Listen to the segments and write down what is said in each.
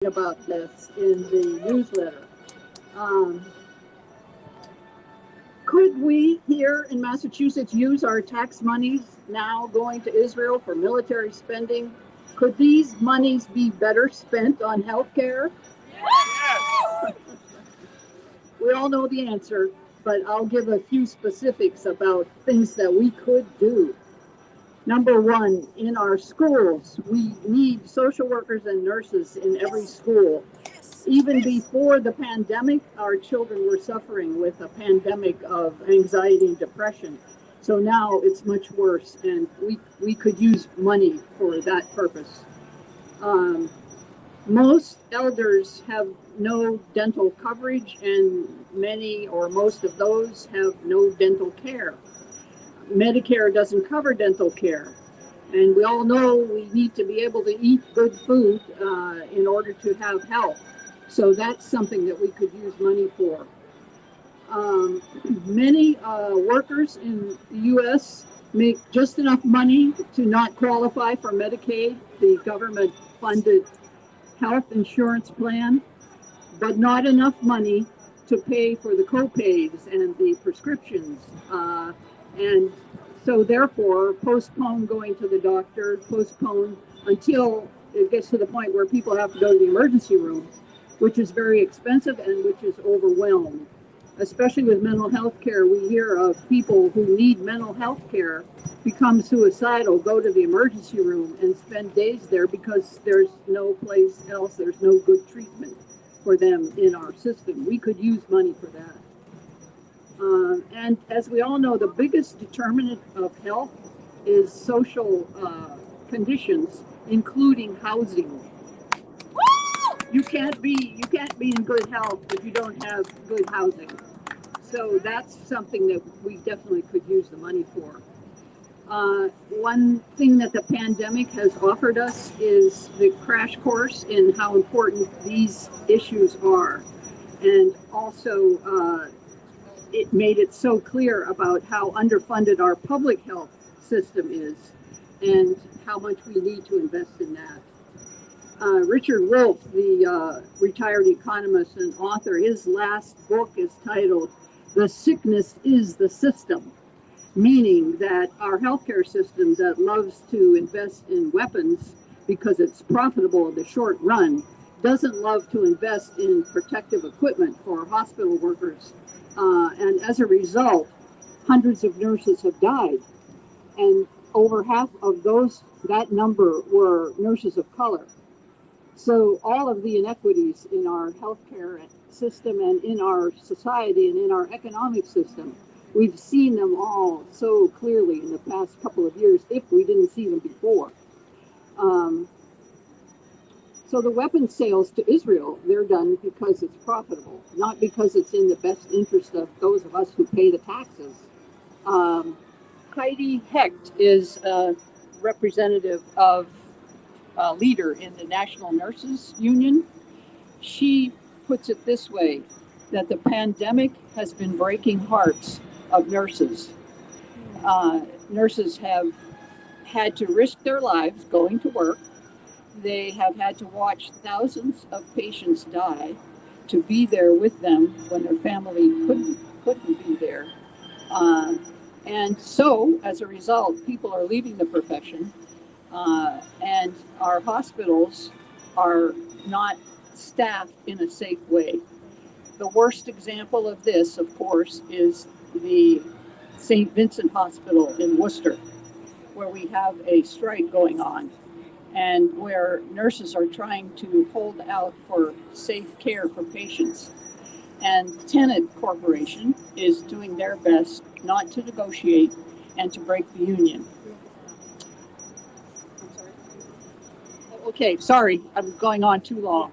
about this in the newsletter. Um, could we here in Massachusetts use our tax monies now going to Israel for military spending? Could these monies be better spent on health care? Yes. We all know the answer, but I'll give a few specifics about things that we could do. Number one, in our schools, we need social workers and nurses in every school. Even before the pandemic, our children were suffering with a pandemic of anxiety and depression. So now it's much worse, and we could use money for that purpose. Most elders have no dental coverage, and many or most of those have no dental care. Medicare doesn't cover dental care. And we all know we need to be able to eat good food in order to have health. So that's something that we could use money for. Many workers in the U.S. make just enough money to not qualify for Medicaid, the government-funded health insurance plan, but not enough money to pay for the co-pays and the prescriptions. And so therefore, postpone going to the doctor, postpone until it gets to the point where people have to go to the emergency room, which is very expensive and which is overwhelmed. Especially with mental health care, we hear of people who need mental health care become suicidal, go to the emergency room and spend days there because there's no place else, there's no good treatment for them in our system. We could use money for that. And as we all know, the biggest determinant of health is social conditions, including housing. You can't be in good health if you don't have good housing. So that's something that we definitely could use the money for. One thing that the pandemic has offered us is the crash course in how important these issues are, and also it made it so clear about how underfunded our public health system is and how much we need to invest in that. Richard Wolff, the retired economist and author, his last book is titled "The Sickness is the System," meaning that our healthcare system that loves to invest in weapons because it's profitable in the short run doesn't love to invest in protective equipment for hospital workers. And as a result, hundreds of nurses have died. And over half of that number were nurses of color. So all of the inequities in our healthcare system and in our society and in our economic system, we've seen them all so clearly in the past couple of years, if we didn't see them before. So the weapons sales to Israel, they're done because it's profitable, not because it's in the best interest of those of us who pay the taxes. Heidi Hecht is a representative of a leader in the National Nurses Union. She puts it this way, that the pandemic has been breaking hearts of nurses. Nurses have had to risk their lives going to work. They have had to watch thousands of patients die to be there with them when their family couldn't be there. And so, as a result, people are leaving the profession, and our hospitals are not staffed in a safe way. The worst example of this, of course, is the St. Vincent Hospital in Worcester, where we have a strike going on, and where nurses are trying to hold out for safe care for patients. And Tenet Corporation is doing their best not to negotiate and to break the union. Okay, sorry, I'm going on too long.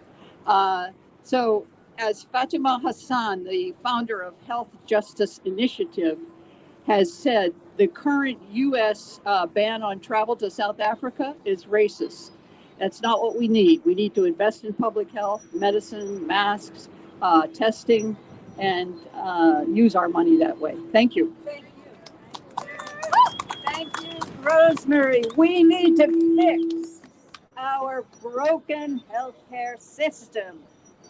So as Fatima Hassan, the founder of Health Justice Initiative, has said, the current U.S. Ban on travel to South Africa is racist. That's not what we need. We need to invest in public health, medicine, masks, testing, and use our money that way. Thank you. Thank you. Thank you, Rosemary. We need to fix our broken healthcare system.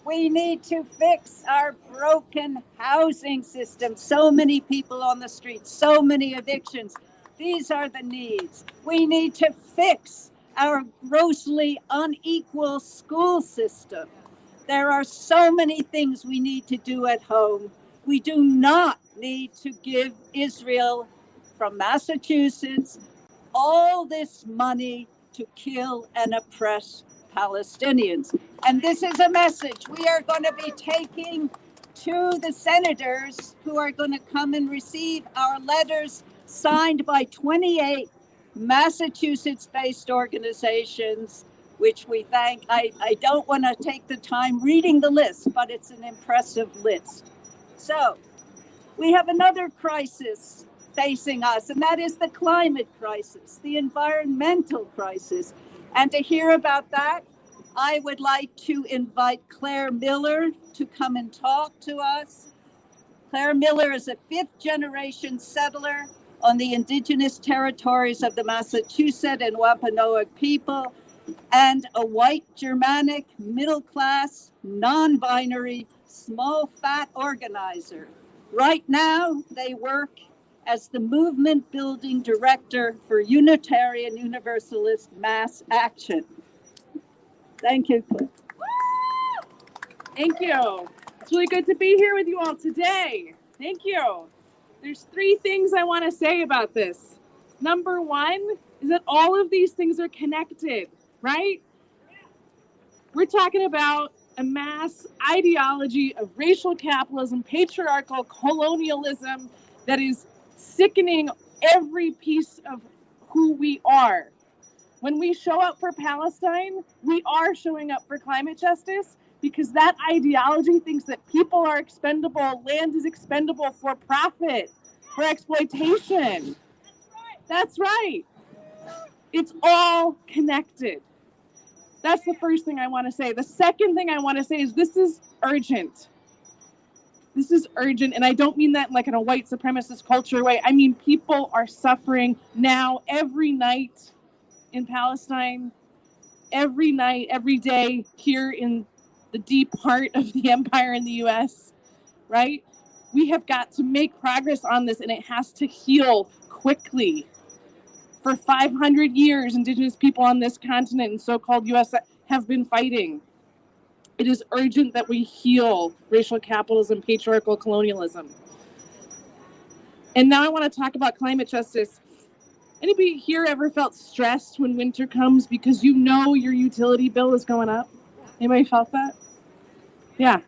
We need to fix our broken housing system. So many people on the streets, so many evictions. These are the needs. We need to fix our grossly unequal school system. There are so many things we need to do at home. We do not need to give Israel from Massachusetts all this money to kill and oppress Palestinians. And this is a message we are going to be taking to the senators who are going to come and receive our letters signed by 28 Massachusetts based organizations, which we thank. I don't want to take the time reading the list, but it's an impressive list. So, we have another crisis facing us, and that is the climate crisis, the environmental crisis. And to hear about that, I would like to invite Claire Miller to come and talk to us. Claire Miller is a fifth generation settler on the indigenous territories of the Massachusetts and Wampanoag people, and a white Germanic middle class, non binary, small fat organizer. Right now, they work as the movement building director for Unitarian Universalist Mass Action. Thank you, Claire. Thank you. It's really good to be here with you all today. Thank you. There's three things I want to say about this. Number one is that all of these things are connected, right? We're talking about a mass ideology of racial capitalism, patriarchal colonialism that is sickening every piece of who we are. When we show up for Palestine, we are showing up for climate justice because that ideology thinks that people are expendable, land is expendable for profit, for exploitation. That's right. It's all connected. That's the first thing I want to say. The second thing I want to say is this is urgent. This is urgent, and I don't mean that like in a white supremacist culture way. I mean people are suffering now every night in Palestine, every night, every day here in the deep heart of the empire in the US, right? We have got to make progress on this, and it has to heal quickly. For 500 years, indigenous people on this continent and so-called US have been fighting. It is urgent that we heal racial capitalism, patriarchal colonialism. And now I want to talk about climate justice. Anybody here ever felt stressed when winter comes because you know your utility bill is going up? Anybody felt that? Yeah.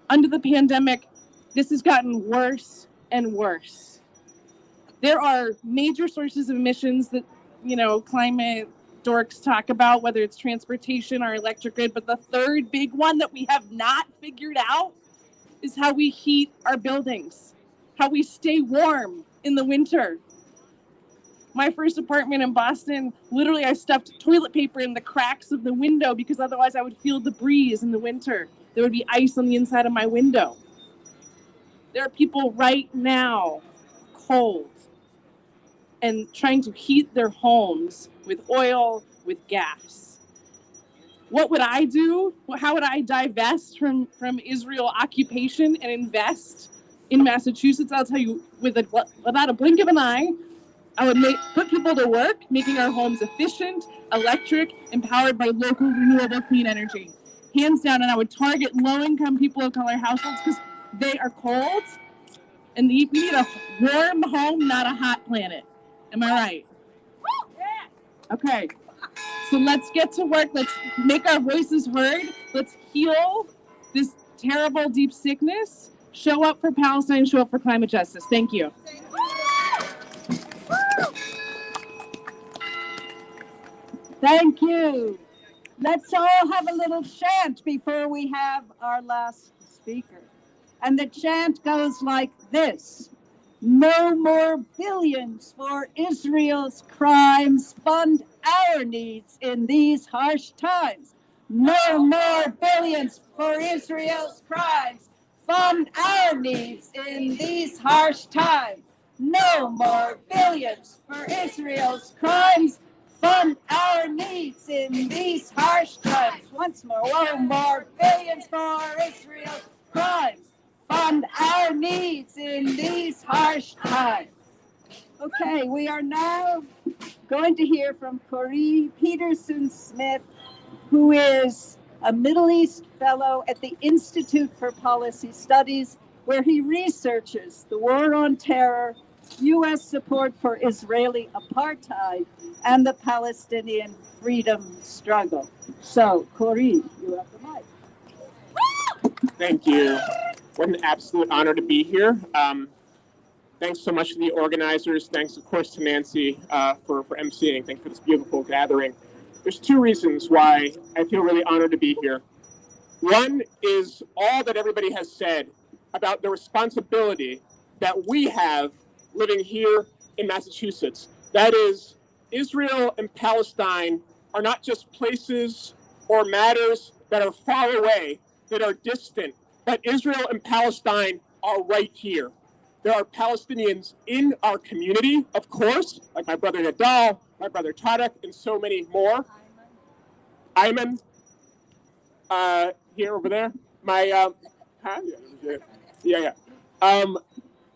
Under the pandemic, this has gotten worse and worse. There are major sources of emissions that, climate dorks talk about, whether it's transportation or electric grid. But the third big one that we have not figured out is how we heat our buildings, how we stay warm in the winter. My first apartment in Boston, literally I stuffed toilet paper in the cracks of the window because otherwise I would feel the breeze in the winter. There would be ice on the inside of my window. There are people right now cold and trying to heat their homes with oil, with gas. What would I do? How would I divest from Israel occupation and invest in Massachusetts? I'll tell you, without a blink of an eye, I would put people to work, making our homes efficient, electric, and powered by local renewable clean energy. Hands down, and I would target low-income people of color households because they are cold, and we need a warm home, not a hot planet. Am I right? Okay. So let's get to work. Let's make our voices heard. Let's heal this terrible, deep sickness. Show up for Palestine. Show up for climate justice. Thank you. Thank you. Let's all have a little chant before we have our last speaker. And the chant goes like this. No more billions for Israel's crimes. Fund our needs in these harsh times. No more billions for Israel's crimes. Fund our needs in these harsh times. No more billions for Israel's crimes. fund our needs in these harsh times. Once more, one more, billions for Israel's crimes. Fund our needs in these harsh times. Okay, we are now going to hear from Corey Peterson-Smith, who is a Middle East fellow at the Institute for Policy Studies, where he researches the war on terror, U.S. support for Israeli apartheid, and the Palestinian freedom struggle. So, Corey, you have the mic. Thank you. What an absolute honor to be here. Thanks so much to the organizers. Thanks, of course, to Nancy for emceeing. Thanks for this beautiful gathering. There's two reasons why I feel really honored to be here. One is all that everybody has said about the responsibility that we have living here in Massachusetts. That is, Israel and Palestine are not just places or matters that are far away, that are distant, but Israel and Palestine are right here. There are Palestinians in our community, of course, like my brother Int'l, my brother Tarek, and so many more. Ayman, here, over there. My,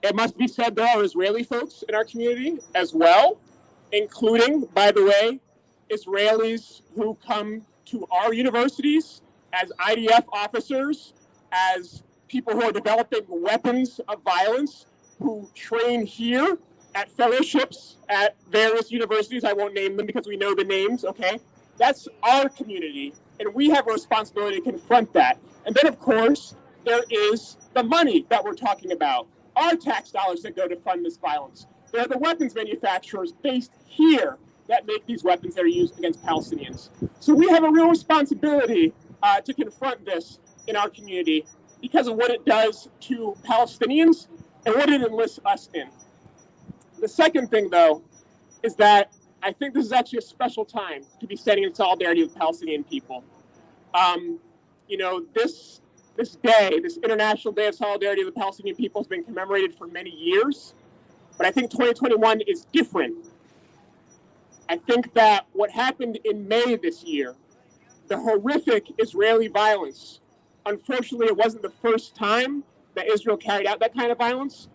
it must be said there are Israeli folks in our community as well, including, by the way, Israelis who come to our universities as IDF officers, as people who are developing weapons of violence, who train here at fellowships at various universities. I won't name them because we know the names, okay? That's our community, and we have a responsibility to confront that. And then, of course, there is the money that we're talking about, our tax dollars that go to fund this violence. There are the weapons manufacturers based here that make these weapons that are used against Palestinians. So we have a real responsibility to confront this in our community because of what it does to Palestinians and what it enlists us in. The second thing, though, is that I think this is actually a special time to be standing in solidarity with Palestinian people. You know, this day, this International Day of Solidarity of the Palestinian people has been commemorated for many years, but I think 2021 is different. I think that what happened in May this year, the horrific Israeli violence, unfortunately, it wasn't the first time that Israel carried out that kind of violence,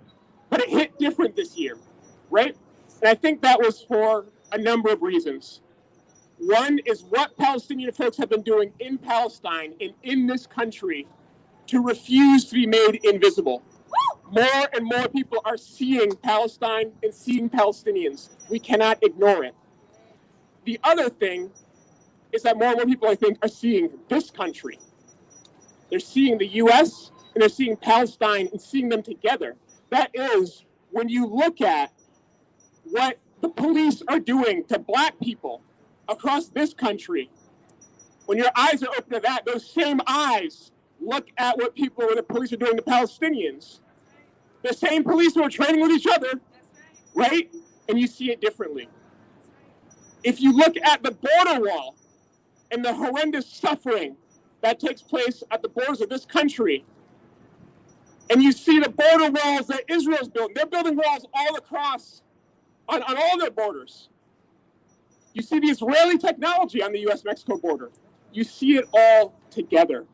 but it hit different this year, right? And I think that was for a number of reasons. One is what Palestinian folks have been doing in Palestine and in this country to refuse to be made invisible. More and more people are seeing Palestine and seeing Palestinians. We cannot ignore it. The other thing is that more and more people, I think, are seeing this country. They're seeing the US and they're seeing Palestine and seeing them together. That is, when you look at what the police are doing to Black people across this country, when your eyes are open to that, those same eyes look at what the police are doing to Palestinians. The same police who are training with each other, right? And you see it differently. If you look at the border wall and the horrendous suffering that takes place at the borders of this country, and you see the border walls that Israel's building, they're building walls all across on all their borders. You see the Israeli technology on the US-Mexico border. You see it all together.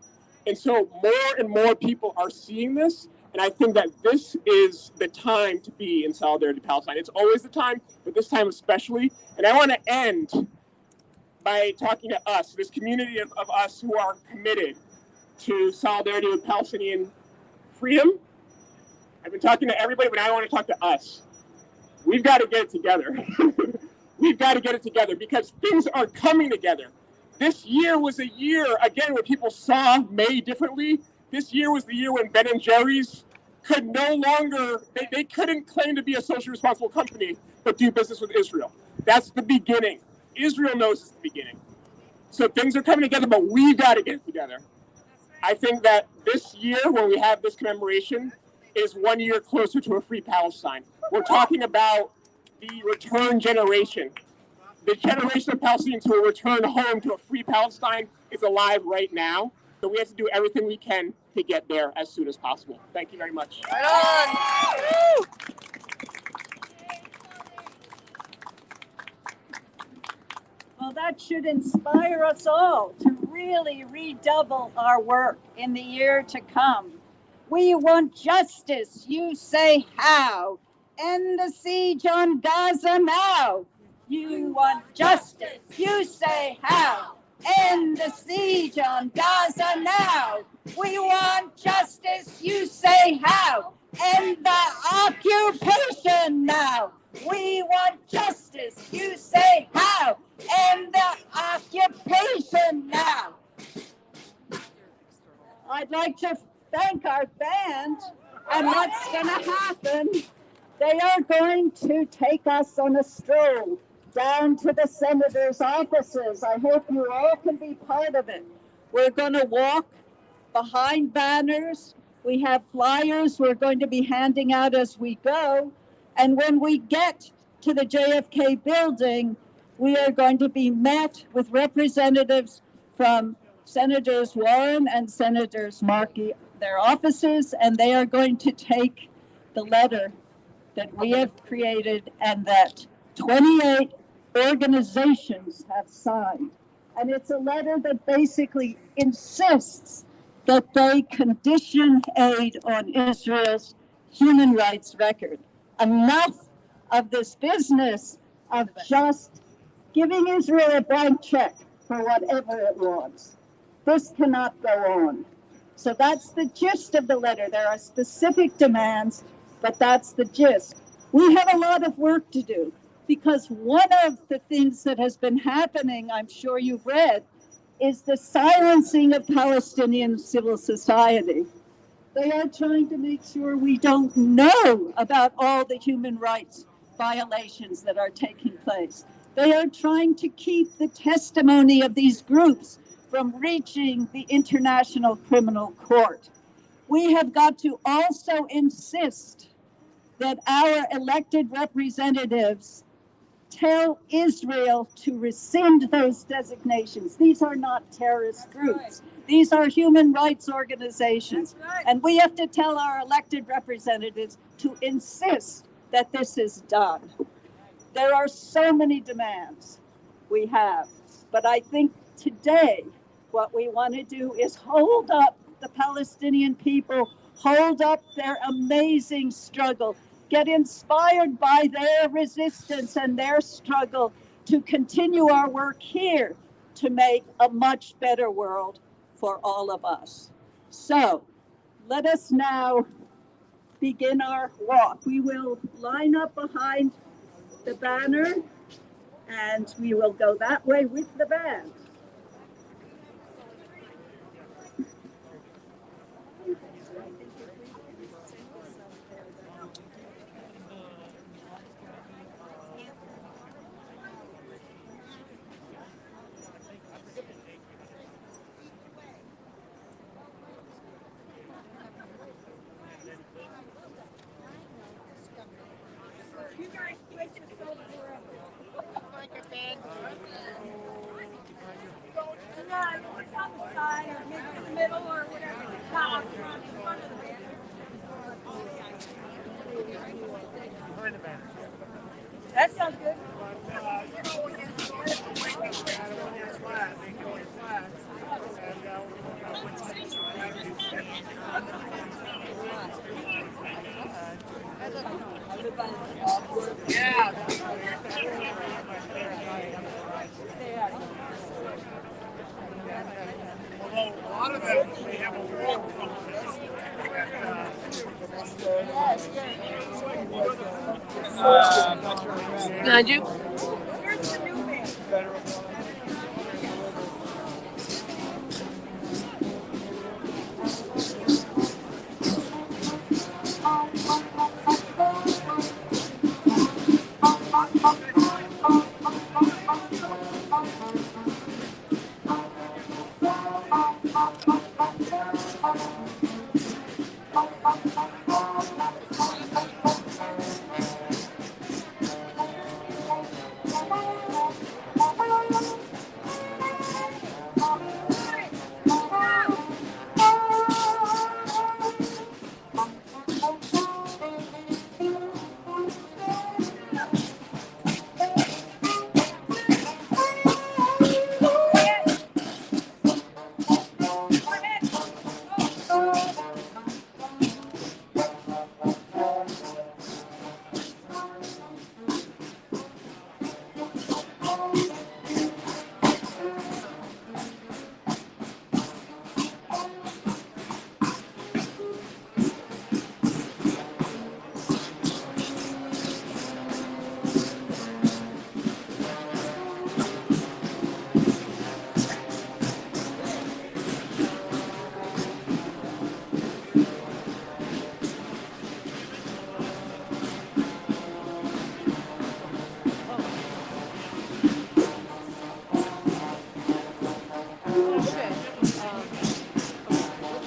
And so more and more people are seeing this, and I think that this is the time to be in solidarity with Palestine. It's always the time, but this time especially. And I want to end by talking to us, this community of us who are committed to solidarity with Palestinian freedom. I've been talking to everybody, but now I want to talk to us. We've got to get it together. We've got to get it together because things are coming together. This year was a year, again, where people saw May differently. This year was the year when Ben & Jerry's could no longer, they couldn't claim to be a socially responsible company, but do business with Israel. That's the beginning. Israel knows it's the beginning. So things are coming together, but we've got to get it together. I think that this year, when we have this commemoration, is 1 year closer to a free Palestine. We're talking about the return generation. The generation of Palestinians who will return home to a free Palestine is alive right now. So we have to do everything we can to get there as soon as possible. Thank you very much. Right on. Well, that should inspire us all to really redouble our work in the year to come. We want justice. You say how? End the siege on Gaza now. You want justice. You say how? End the siege on Gaza now. We want justice. You say how? End the occupation now. We want justice. You say how? End the occupation now. I'd like to thank our band, and what's going to happen, they are going to take us on a stroll down to the senators' offices. I hope you all can be part of it. We're going to walk behind banners. We have flyers we're going to be handing out as we go. And when we get to the JFK building, we are going to be met with representatives from Senators Warren and Senators Markey, their offices, and they are going to take the letter that we have created and that 28 organizations have signed. And it's a letter that basically insists that they condition aid on Israel's human rights record. Enough of this business of just giving Israel a blank check for whatever it wants. This cannot go on. So that's the gist of the letter. There are specific demands, but that's the gist. We have a lot of work to do because one of the things that has been happening, I'm sure you've read, is the silencing of Palestinian civil society. They are trying to make sure we don't know about all the human rights violations that are taking place. They are trying to keep the testimony of these groups from reaching the International Criminal Court. We have got to also insist that our elected representatives tell Israel to rescind those designations. These are not terrorist groups. These are human rights organizations. And we have to tell our elected representatives to insist that this is done. There are so many demands we have, but I think today what we want to do is hold up the Palestinian people, hold up their amazing struggle, get inspired by their resistance and their struggle to continue our work here to make a much better world for all of us. So let us now begin our walk. We will line up behind the banner and we will go that way with the band. That sounds good. Yeah. Although a lot of them, we have a walk from this. Behind you?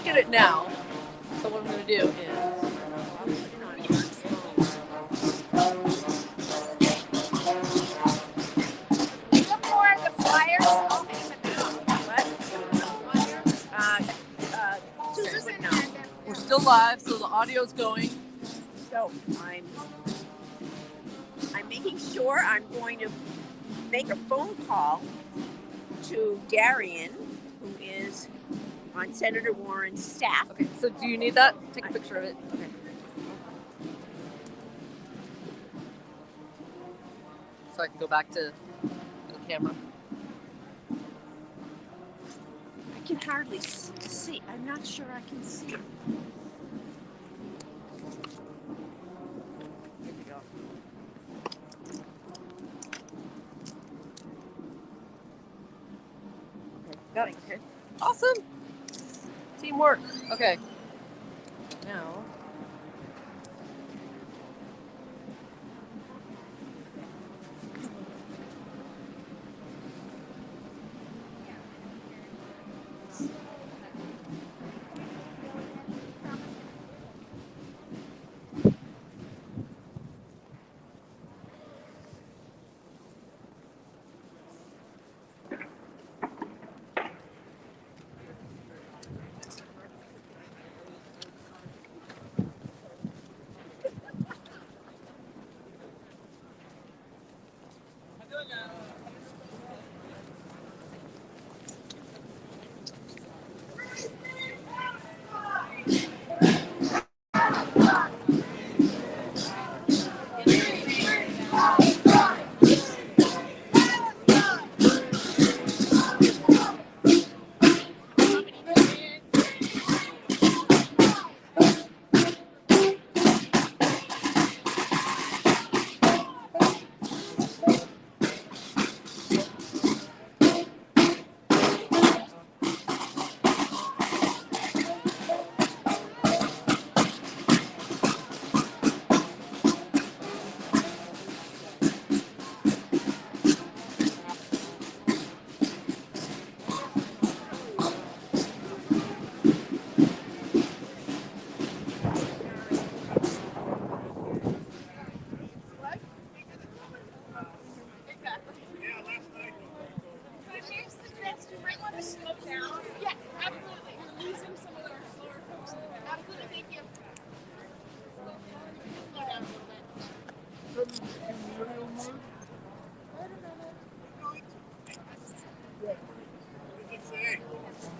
at it now. So what I'm going to do is... We're still live, so the audio's going. So I'm making sure I'm going to make a phone call to Darian, who is on Senator Warren's staff. Okay, so do you need that? Take a picture of it. Okay. So I can go back to the camera. I can hardly see. I'm not sure I can see. Here we go. Okay, got it. Okay. Awesome. Teamwork. Okay. Now.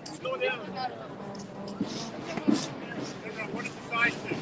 Slow down. What is the size thing?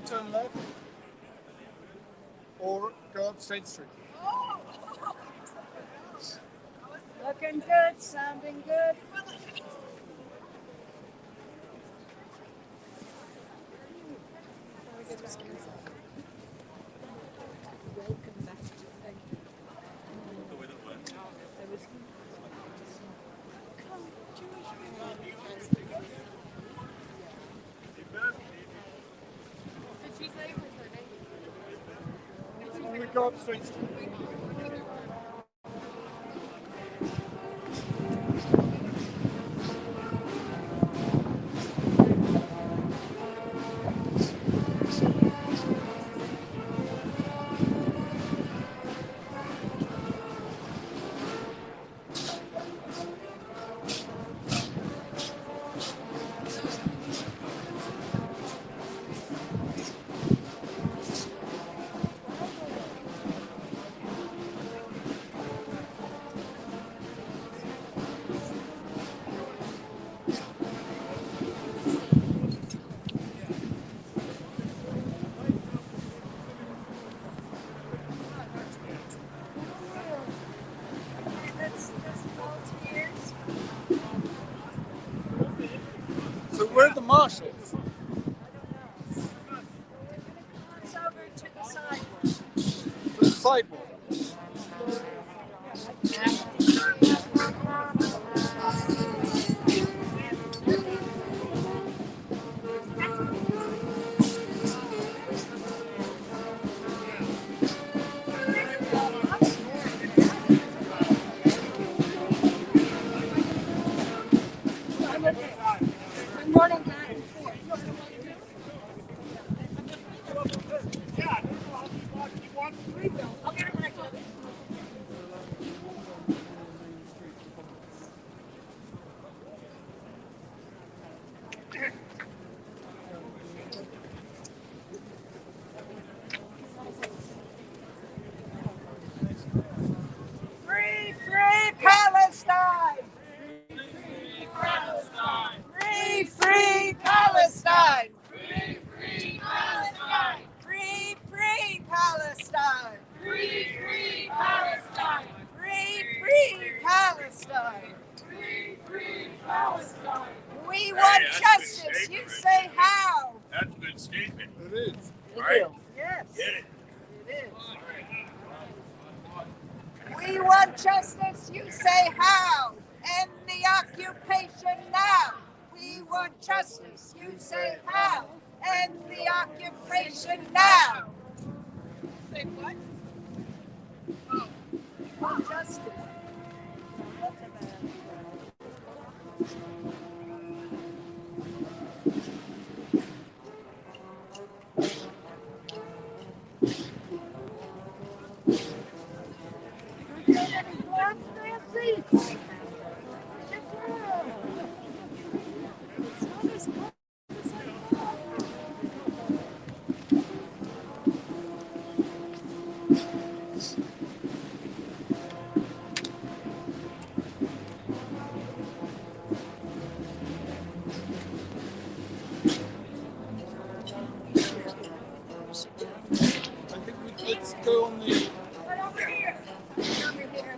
turn left or go up State Street. Looking good, sounding good. We go up State Street. So where are the marshals? It's over to the sidewalk. To the sidewalk. Free, free Palestine! Free, free Palestine! Free, free Palestine! Free, free Palestine! Free, free Palestine! Free, free Palestine! Free, free Palestine! We want justice. You say how? That's a good statement. It is. Right? Yes. Get it. It is. We want justice. You say how? End the occupation now. We want justice. You say how? End the occupation now. Say what? Oh, justice. Let's go on the. Over here. Over here.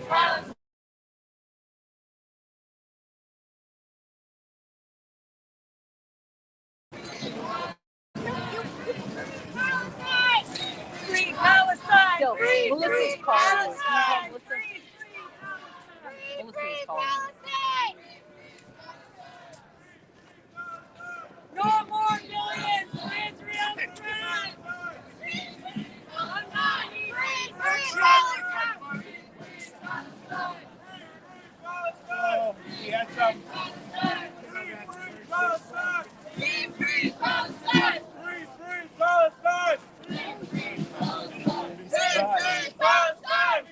Free Palestine! Yo, Free, Melissa's free calling you. Palestine! Melissa? Free, Melissa's calling you. no more millions for Israel! Free! Oh, we had some. Free Palestine! Free Palestine! Free Palestine! Free Palestine!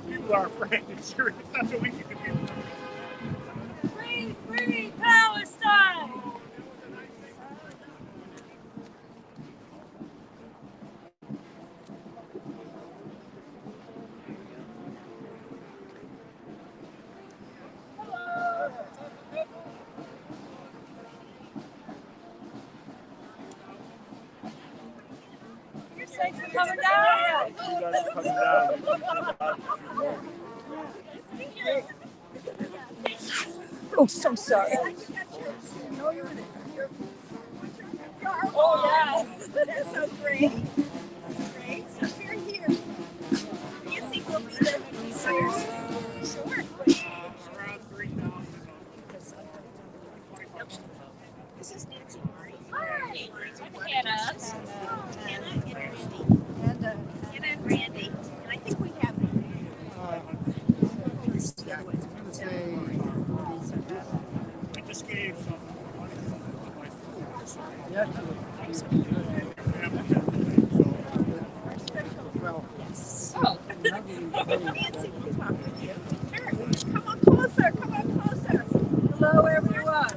People are afraid. It's not so easy to do. Free Palestine! Your snakes are coming down! You guys are coming down. Oh, so sorry. Oh, yeah. That's so great. Great. So we're here. Nancy will be there when we see her. Sure. Around 3,000. This is Nancy Murray. Hi. I'm Hannah. Hannah and Randy. Hannah and Randy. And I think we have. This is the other one. I just gave some money to my food. So Yeah. Oh. Nancy will talk with you. Sure. Come on closer. Come on closer. Hello, everyone.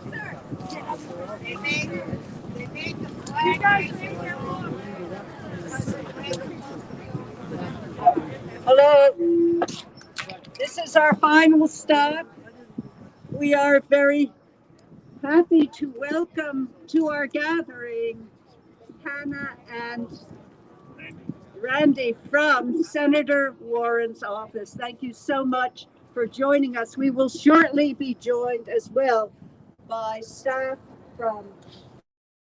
They made the flag. You guys made your own. Hello. This is our final stop. We are very happy to welcome to our gathering Hannah and Randy from Senator Warren's office. Thank you so much for joining us. We will shortly be joined as well by staff from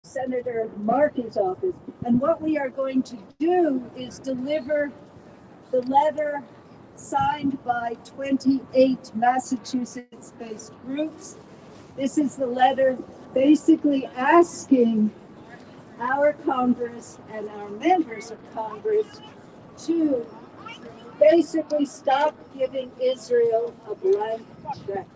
Senator Markey's office. And what we are going to do is deliver the letter signed by 28 Massachusetts-based groups. This is the letter basically asking our Congress and our members of Congress to basically stop giving Israel a blank check,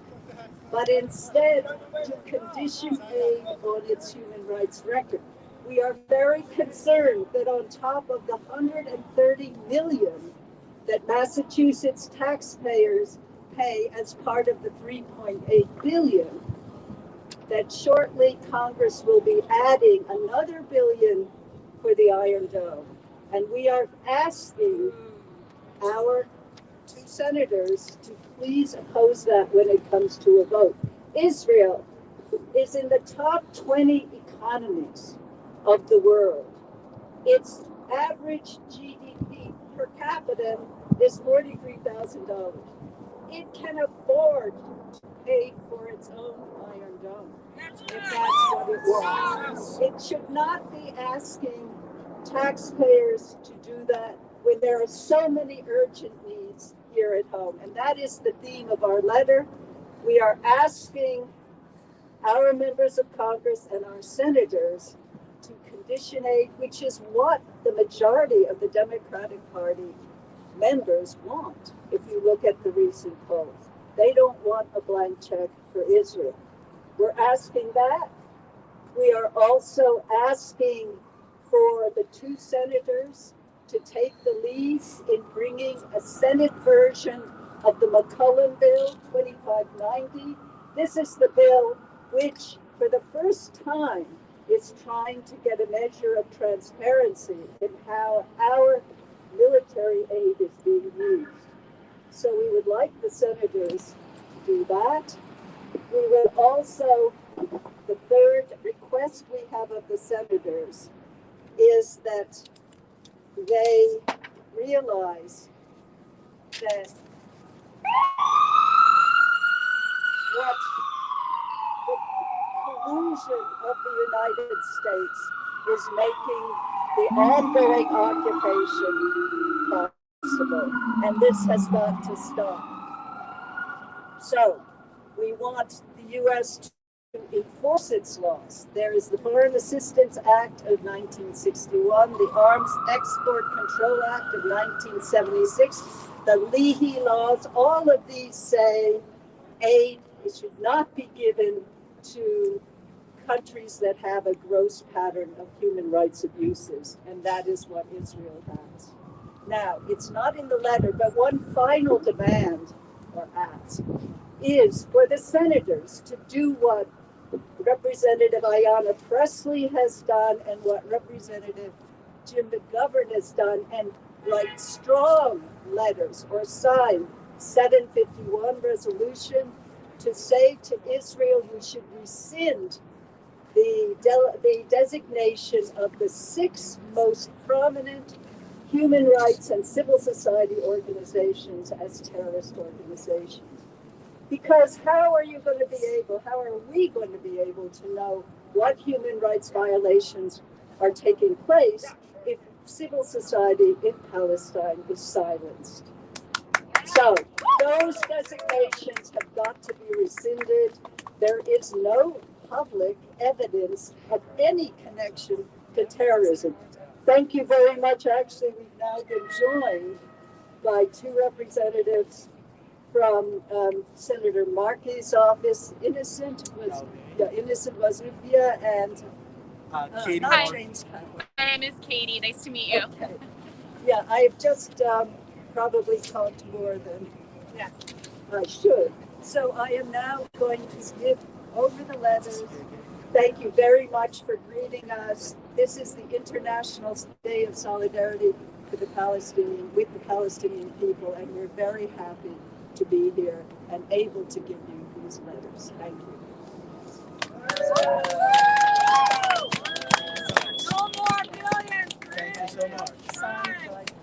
but instead to condition aid on its human rights record. We are very concerned that on top of the $130 million that Massachusetts taxpayers pay as part of the $3.8 billion, that shortly Congress will be adding another $1 billion for the Iron Dome. And we are asking our two senators to please oppose that when it comes to a vote. Israel is in the top 20 economies of the world. Its average GDP capita is $43,000. It can afford to pay for its own Iron Dome, if that's what it wants. It should not be asking taxpayers to do that when there are so many urgent needs here at home. And that is the theme of our letter. We are asking our members of Congress and our senators to condition aid, which is what the majority of the Democratic Party members want. If you look at the recent polls, they don't want a blank check for Israel. We're asking that. We are also asking for the two senators to take the lead in bringing a Senate version of the McCullen bill, 2590. This is the bill which, for the first time, is trying to get a measure of transparency in how our military aid is being used. So we would like the senators to do that. We would also, the third request we have of the senators is that they realize that what the collusion of the United States is making the ongoing occupation possible, and this has got to stop. So we want the U.S. to enforce its laws. There is the Foreign Assistance Act of 1961, the Arms Export Control Act of 1976, the Leahy laws. All of these say aid should not be given to countries that have a gross pattern of human rights abuses, and that is what Israel has. Now, it's not in the letter, but one final demand or ask is for the senators to do what Representative Ayanna Pressley has done and what Representative Jim McGovern has done, and write strong letters or sign 751 resolution to say to Israel, you should rescind the designation of the 6 most prominent human rights and civil society organizations as terrorist organizations. Because how are we going to be able to know what human rights violations are taking place if civil society in Palestine is silenced? So those designations have got to be rescinded. There is no public evidence of any connection to terrorism. Thank you very much. Actually, we've now been joined by 2 representatives from Senator Markey's office. Innocent was Ufia, and Katie. Hi. James. My name is Katie. Nice to meet you. Okay. Yeah, I've just probably talked more than I should. So I am now going to give over the letters. Thank you very much for greeting us. This is the International Day of Solidarity with the Palestinian people, and we're very happy to be here and able to give you these letters. Thank you. No more billions. Thank you so much.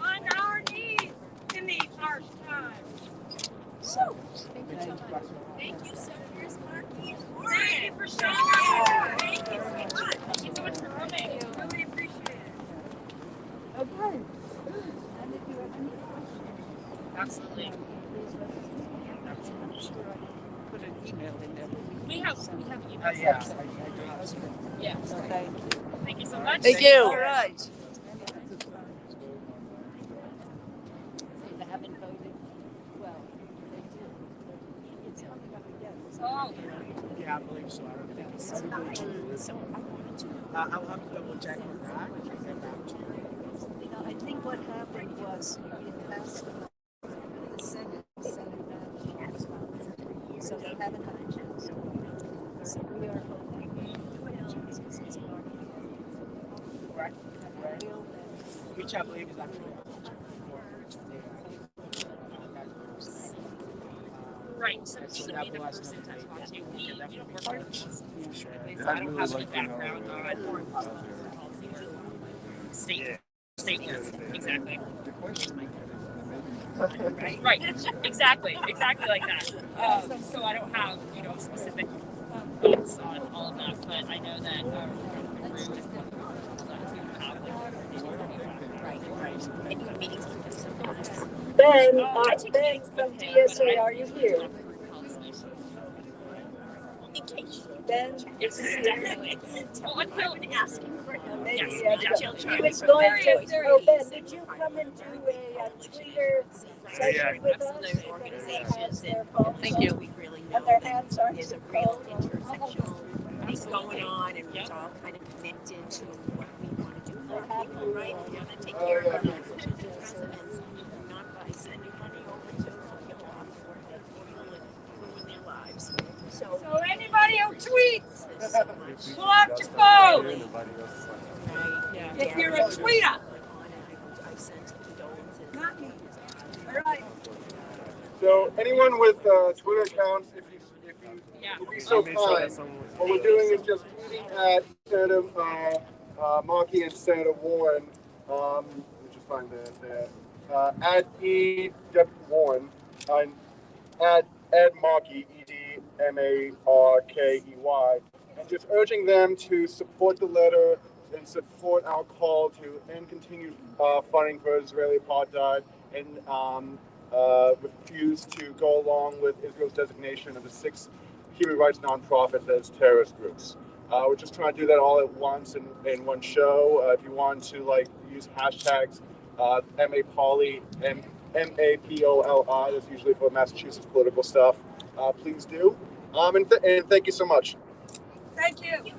On our knees in these harsh times. So, Thank you, Senators Markey. Thank you for showing up. Thank you so much. Thank you so much for coming. Really appreciate it. okay. And if you have any questions, Absolutely. Put an email in there. We have emails. I do have some. Yeah. so thank you. Thank you so much. Thank you. All right. They haven't voted. Well, they did. It's coming up again. Oh. Yeah, I believe so. I don't think it's I'll have to double check on that and get back to you. You know, I think what happened was it passed the Senate managed, so they haven't had a chance. So we are hoping Jesus is part of it. Correct. Will Which I believe is actually Right. So so to that be the will person us to know. talk to. We can You don't definitely work start. for us. Sure. So I don't have any background on foreign policy. State. State. Yes. Exactly. The question Right. Exactly like that. So I don't have, specific thoughts on all of that, but I know that Ben, Ben from DSA, are you here? Ben is definitely. Well, I'm asking for him. Maybe Yes, he was going to. Oh, Ben, did you come and do a Twitter session with us? Organizations Their and phones thank on, you. We really know and their that hands aren't there's a too real cold. intersectional thing going on, and it's all kind of connected to what we want to do for our people, right? We want to take care of our citizens and residents, not by sending money over to kill off or ruin their lives. So anybody who tweets, pull out your phone. If you're a tweeter. Not me. All right. So anyone with Twitter accounts, if you be so kind, what we're doing is just tweeting at Senator Markey and Senator Warren. Let me just find at E. Warren and at Ed Markey, EDMARKEY, and just urging them to support the letter and support our call to end continued funding for Israeli apartheid and refuse to go along with Israel's designation of the 6 human rights nonprofits as terrorist groups. We're just trying to do that all at once in one show. If you want to use hashtags MAPOLI, MAPOLI, that's usually for Massachusetts political stuff, please do. And thank you so much. Thank you.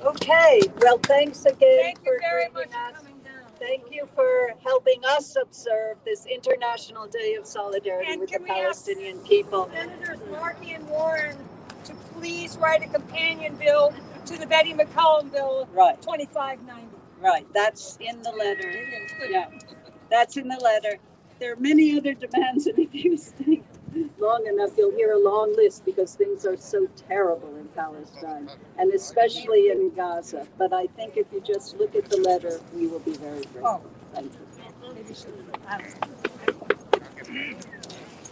Okay, well, thanks again. Thank you very much for coming down. Thank you for helping us observe this International Day of Solidarity And with the can we ask Palestinian people. Senators Markey and Warren to please write a companion bill to the Betty McCollum bill, Right. 2590. Right, that's in the letter. Yeah, that's in the letter. There are many other demands, and if you stay long enough, you'll hear a long list because things are so terrible in Palestine, and especially in Gaza. But I think if you just look at the letter, we will be very grateful. Thank you.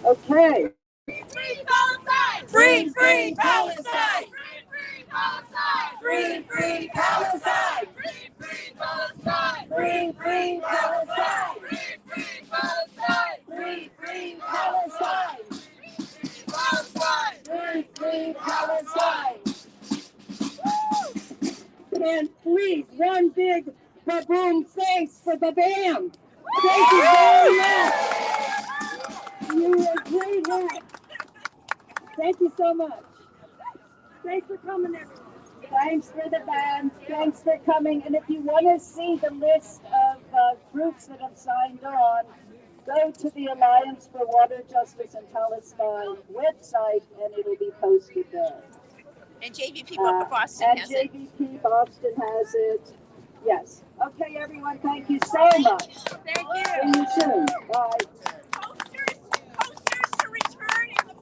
Okay. Free Palestine! Free, free Palestine! Free, free Palestine! Free, free Palestine! Free, free Palestine! Free, free Palestine! Free, free Palestine! Free, free Palestine! Free, free Palestine! And please, one big baboon thanks for the band. Thank you very much. You were great help. Thank you so much. Thanks for coming, everyone. Thanks for the band. Thanks for coming. And if you want to see the list of groups that have signed on, go to the Alliance for Water, Justice, and Palestine website, and it'll be posted there. and JVP Boston And has it. JVP Boston has it. Yes. Okay, everyone. Thank you so much. Thank you. See you soon. Bye.